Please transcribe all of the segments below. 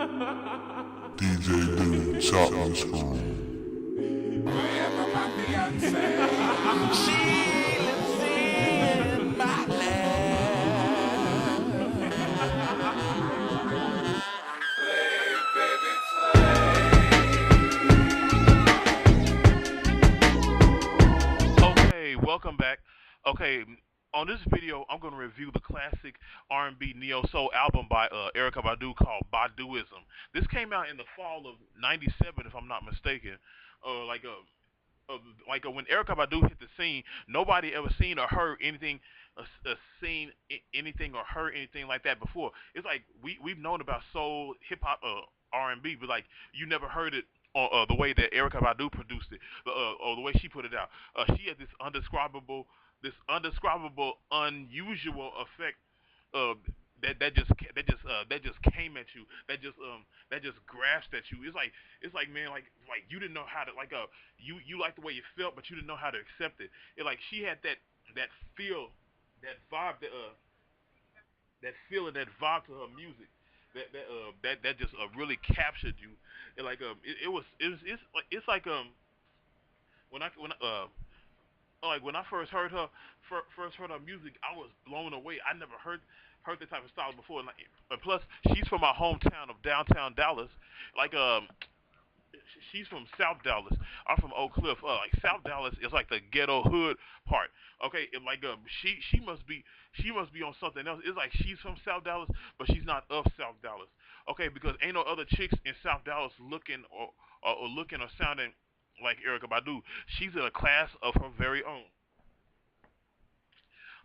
DJ Dude, chop and screw. Okay, welcome back. Okay, on this video, I'm going to review the classic R&B neo soul album by Erykah Badu called Baduizm. This came out in the fall of '97, if I'm not mistaken. Uh, like when Erykah Badu hit the scene, nobody ever seen or heard anything, anything or heard anything like that before. It's like we've known about soul, hip hop, R&B, but like you never heard it. The way that Erykah Badu produced it, or the way she put it out, she had this undescribable, unusual effect uh, that just came at you, that just grasped at you. It's like man, like you didn't know how to you liked the way you felt, but you didn't know how to accept it. It like she had that feel, that vibe, that feeling, that vibe to her music. That just really captured you. And like it's like when I first heard her first heard her music, I was blown away. I never heard that type of style before. And plus, she's from my hometown of downtown Dallas. Like she's from South Dallas. I'm from Oak Cliff. Like South Dallas is like the ghetto hood part. Okay, and like she must be on something else. It's like she's from South Dallas, but she's not of South Dallas. Okay, because ain't no other chicks in South Dallas looking or looking or sounding like Erykah Badu. She's in a class of her very own.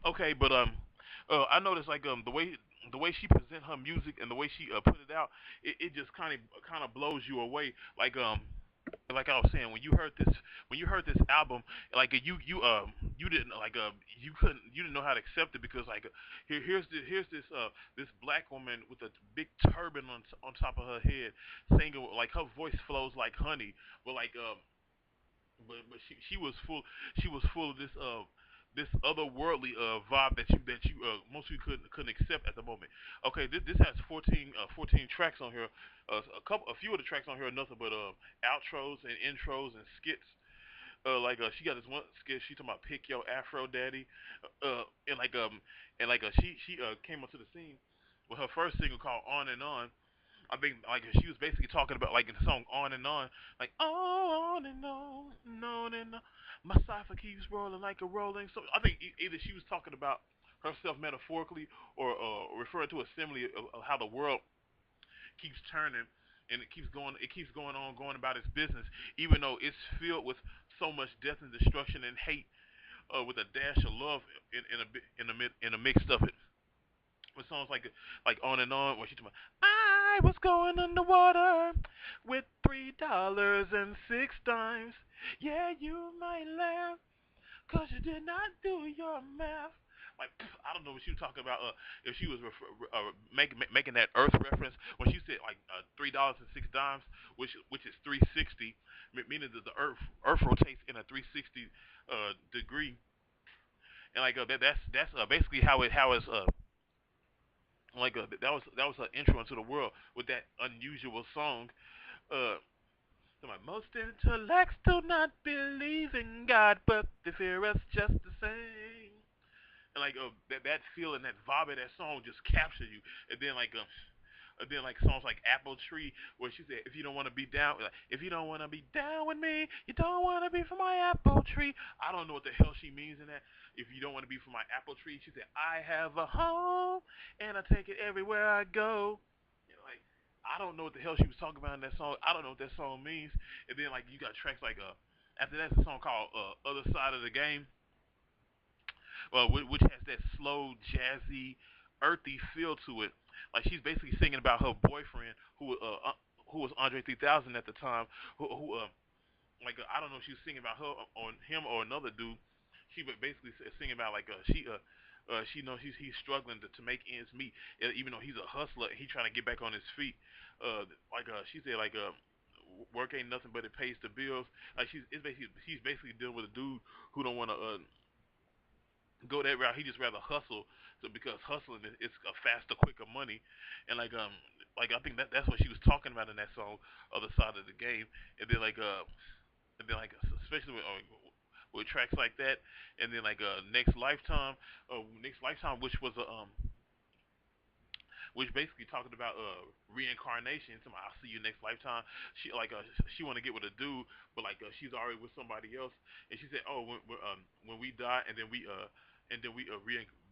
Okay, but I noticed like the way she present her music and the way she put it out, it just kind of blows you away. Like I was saying, when you heard this album, like you didn't you didn't know how to accept it because like here's this black woman with a big turban on top of her head singing, like her voice flows like honey, but like but she was full of this otherworldly vibe that you most people couldn't accept at the moment. Okay, this has 14 tracks on here. A few of the tracks on here are nothing but outros and intros and skits. She got this one skit. She talking about pick your Afro daddy, and she came onto the scene with her first single called On and On. I think like she was basically talking about like in the song On and On, like on and on and on and on. My cipher keeps rolling like a rolling. So I think either she was talking about herself metaphorically or referring to a simile of how the world keeps turning and it keeps going on, going about its business, even though it's filled with so much death and destruction and hate, with a dash of love in the midst of it. With songs like On and On, where she talking about, I was going underwater with $3.06. Yeah, you might laugh, cause you did not do your math. Like I don't know what she was talking about. If she was making that Earth reference when she said like $3.06, which is 360, meaning that the Earth rotates in a 360 degree, and like that's basically how it's that was her intro into the world with that unusual song. Uh, so my most intellects do not believe in God, but they fear us just the same. And like that feel and that vibe of that song just capture you. And then songs like Apple Tree, where she said, "If you don't want to be down, like, if you don't want to be down with me, you don't want to be from my apple tree." I don't know what the hell she means in that. If you don't want to be from my apple tree, she said, "I have a home and I take it everywhere I go." Like I don't know what the hell she was talking about in that song. I don't know what that song means. And then like you got tracks like after that's a song called "Other Side of the Game," which has that slow, jazzy, earthy feel to it. Like she's basically singing about her boyfriend who was Andre 3000 at the time. I don't know if she was singing about her or him or another dude. She was basically singing about she knows he's struggling to make ends meet, even though he's a hustler and he's trying to get back on his feet. She said work ain't nothing but it pays the bills. Like she's basically dealing with a dude who don't want to go that route. He just rather hustle, so because hustling is a faster, quicker money, and like I think that's what she was talking about in that song, other side of the game, and then especially with tracks like that, and then next lifetime, which basically talking about reincarnation. Somebody, I'll see you next lifetime. She want to get with a dude, but she's already with somebody else, and she said, oh, when we die and then we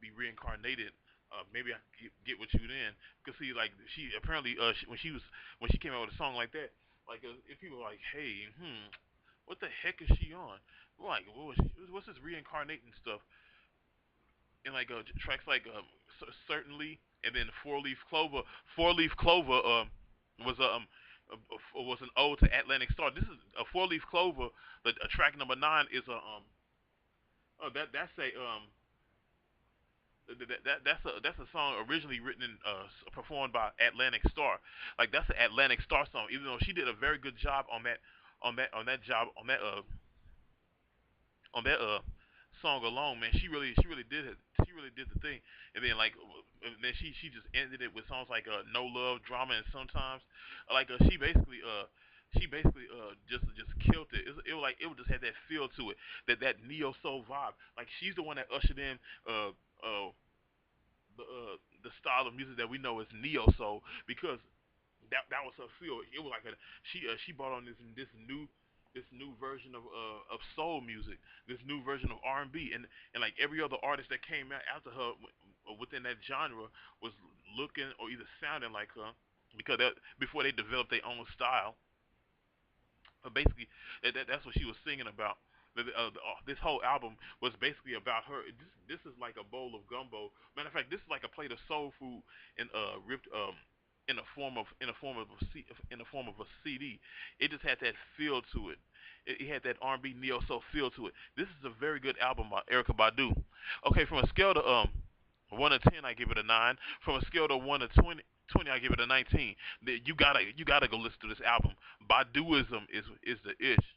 be reincarnated. Maybe I can get with you then. Cause see, like she apparently when she came out with a song like that, if people were like, hey, what the heck is she on? Like, what's this reincarnating stuff? And tracks certainly, and then four leaf clover was was an ode to Atlantic Star. This is a four leaf clover. The track number 9 is a that's a that's a song originally written and performed by Atlantic Star. Like that's an Atlantic Star song. Even though she did a very good job on that song alone, man, she really did it. She really did the thing. And then she just ended it with songs like No Love, Drama, and Sometimes. She basically just killed it. It was just had that feel to it, that neo soul vibe. Like she's the one that ushered in uh uh the style of music that we know as neo soul, because that was her feel. It was like she brought on this new version of soul music, this new version of R&B, and like every other artist that came out after her within that genre was looking or either sounding like her, because before they developed their own style. But basically, that's what she was singing about. This whole album was basically about her. This is like a bowl of gumbo. Matter of fact, this is like a plate of soul food and ripped in the form of a CD. It just had that feel to it. It had that R&B neo soul feel to it. This is a very good album by Erykah Badu. Okay, from a scale to 1 to 10, I give it a 9. From a scale to 1 to 20, I give it a 19. You gotta go listen to this album. Baduizm is the ish.